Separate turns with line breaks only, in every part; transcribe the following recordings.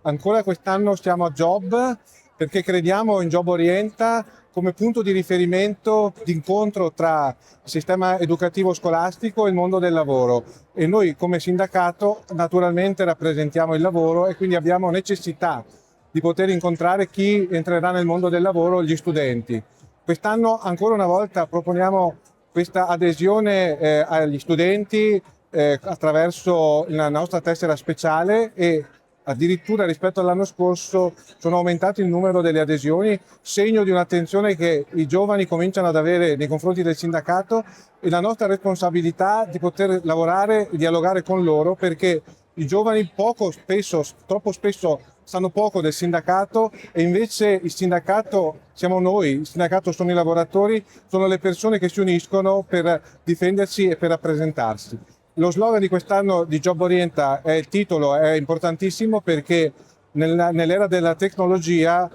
Ancora quest'anno siamo a Job perché crediamo in Job Orienta come punto di riferimento, di incontro tra il sistema educativo scolastico e il mondo del lavoro. E noi come sindacato naturalmente rappresentiamo il lavoro e quindi abbiamo necessità di poter incontrare chi entrerà nel mondo del lavoro, gli studenti. Quest'anno ancora una volta proponiamo questa adesione agli studenti attraverso la nostra tessera speciale e addirittura rispetto all'anno scorso sono aumentati il numero delle adesioni, segno di un'attenzione che i giovani cominciano ad avere nei confronti del sindacato e la nostra responsabilità di poter lavorare e dialogare con loro perché i giovani troppo spesso sanno poco del sindacato e invece il sindacato siamo noi, il sindacato sono i lavoratori, sono le persone che si uniscono per difendersi e per rappresentarsi. Lo slogan di quest'anno di Job Orienta, il titolo è importantissimo perché nell'era della tecnologia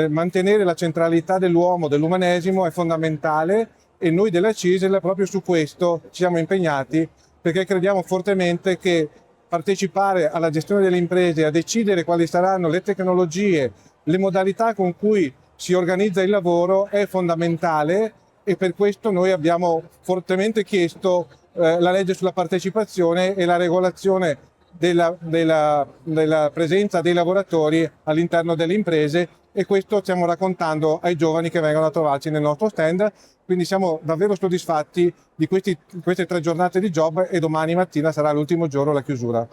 mantenere la centralità dell'uomo, dell'umanesimo è fondamentale e noi della CISL proprio su questo ci siamo impegnati perché crediamo fortemente che partecipare alla gestione delle imprese, a decidere quali saranno le tecnologie, le modalità con cui si organizza il lavoro è fondamentale e per questo noi abbiamo fortemente chiesto la legge sulla partecipazione e la regolazione della presenza dei lavoratori all'interno delle imprese e questo stiamo raccontando ai giovani che vengono a trovarci nel nostro stand. Quindi siamo davvero soddisfatti di queste 3 giornate di Job e domani mattina sarà l'ultimo giorno la chiusura.